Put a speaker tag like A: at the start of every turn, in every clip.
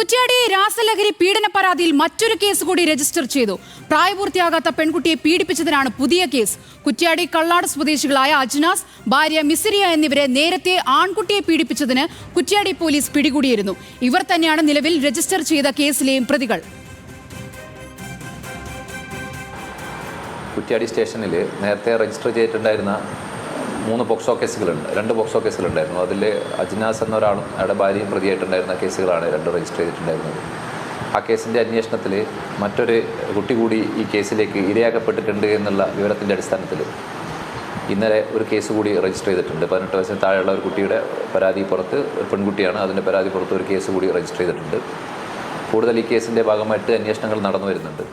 A: കുറ്റ്യാടി രാസലഹരി പീഡന പരാതിയിൽ മറ്റൊരു കേസ് കൂടി രജിസ്റ്റർ ചെയ്തു. പ്രായപൂർത്തിയാകാത്ത പെൺകുട്ടിയെ പീഡിപ്പിച്ചതിനാണ് പുതിയ കേസ്. കുറ്റ്യാടി കള്ളാട് സ്വദേശികളായ അജ്നാസ്, ഭാര്യ മിസിരിയ എന്നിവരെ നേരത്തെ ആൺകുട്ടിയെ പീഡിപ്പിച്ചതിന് കുറ്റ്യാടി പോലീസ് പിടികൂടിയിരുന്നു. ഇവർ തന്നെയാണ് നിലവിൽ രജിസ്റ്റർ ചെയ്ത കേസിലെയും പ്രതികൾ.
B: കുറ്റ്യാടി സ്റ്റേഷനിൽ നേരത്തെ രജിസ്റ്റർ ചെയ്തിട്ടുണ്ടായിരുന്ന 3 പോക്സോ കേസുകളുണ്ട്. 2 പോക്സോ കേസുകളുണ്ടായിരുന്നു. അതിൽ അജ്നാസ് എന്ന ഒരാളും അയാളുടെ ഭാര്യയും പ്രതിയായിട്ടുണ്ടായിരുന്ന കേസുകളാണ് 2 രജിസ്റ്റർ ചെയ്തിട്ടുണ്ടായിരുന്നത്. ആ കേസിൻ്റെ അന്വേഷണത്തിൽ മറ്റൊരു കുട്ടി കൂടി ഈ കേസിലേക്ക് ഇരയാക്കപ്പെട്ടിട്ടുണ്ട് എന്നുള്ള വിവരത്തിൻ്റെ അടിസ്ഥാനത്തിൽ ഇന്നലെ ഒരു കേസ് കൂടി രജിസ്റ്റർ ചെയ്തിട്ടുണ്ട്. 18 വയസ്സിന് താഴെയുള്ള ഒരു കുട്ടിയുടെ പരാതി പുറത്ത്, ഒരു പെൺകുട്ടിയാണ്, അതിൻ്റെ പരാതി പുറത്ത് ഒരു കേസ് കൂടി രജിസ്റ്റർ ചെയ്തിട്ടുണ്ട്. കൂടുതൽ ഈ കേസിൻ്റെ ഭാഗമായിട്ട് അന്വേഷണങ്ങൾ നടന്നു വരുന്നുണ്ട്.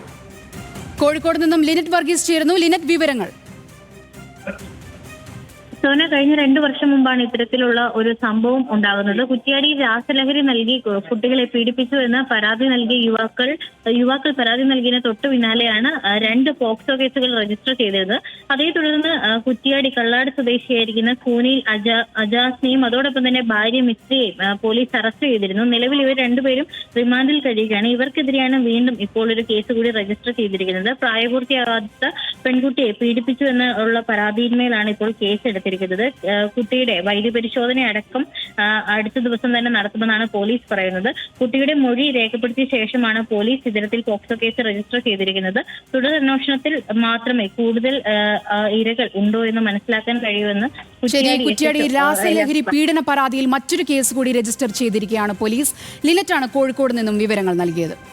A: കോഴിക്കോട് നിന്നും ലിനറ്റ് വർഗീസ് ചേരുന്നു. ലിനറ്റ്, വിവരങ്ങൾ.
C: സോന, കഴിഞ്ഞ 2 വർഷം മുമ്പാണ് ഇത്തരത്തിലുള്ള ഒരു സംഭവം ഉണ്ടാകുന്നത്. കുറ്റ്യാടി രാസലഹരി നൽകി കുട്ടികളെ പീഡിപ്പിച്ചു എന്ന പരാതി നൽകിയ യുവാക്കൾ പരാതി നൽകിയതിന് തൊട്ടു പിന്നാലെയാണ് 2 പോക്സോ കേസുകൾ രജിസ്റ്റർ ചെയ്തത്. അതേ തുടർന്ന് കുറ്റ്യാടി കള്ളാട് സ്വദേശിയായിരിക്കുന്ന കൂനിയിൽ അജാസിനെയും അതോടൊപ്പം തന്നെ ഭാര്യ മിസ്രിയെയും പോലീസ് അറസ്റ്റ് ചെയ്തിരുന്നു. നിലവിൽ ഇവർ 2 പേരും റിമാൻഡിൽ കഴിയുകയാണ്. ഇവർക്കെതിരെയാണ് വീണ്ടും ഇപ്പോൾ ഒരു കേസ് കൂടി രജിസ്റ്റർ ചെയ്തിരിക്കുന്നത്. പ്രായപൂർത്തിയാകാത്ത പെൺകുട്ടിയെ പീഡിപ്പിച്ചു എന്നുള്ള പരാതിയിന്മേലാണ് ഇപ്പോൾ കേസ് എടുത്തിരിക്കുന്നത്. കുട്ടിയുടെ വൈദ്യപരിശോധന അടക്കം അടുത്ത ദിവസം തന്നെ നടത്തുമെന്നാണ് പോലീസ് പറയുന്നത്. കുട്ടിയുടെ മൊഴി രേഖപ്പെടുത്തിയ ശേഷമാണ് പോലീസ് ഇത്തരത്തിൽ പോക്സോ കേസ് രജിസ്റ്റർ ചെയ്തിരിക്കുന്നത്. തുടരന്വേഷണത്തിൽ മാത്രമേ കൂടുതൽ ഇരകൾ ഉണ്ടോ എന്ന് മനസ്സിലാക്കാൻ കഴിയുമെന്ന്
A: കുറ്റ്യാടി രാസലഹരി പീഡന പരാതിയിൽ മറ്റൊരു കേസ് കൂടി രജിസ്റ്റർ ചെയ്തിരിക്കുകയാണ് പോലീസ്. ലിനറ്റാണ് കോഴിക്കോട് നിന്നും വിവരങ്ങൾ നൽകിയത്.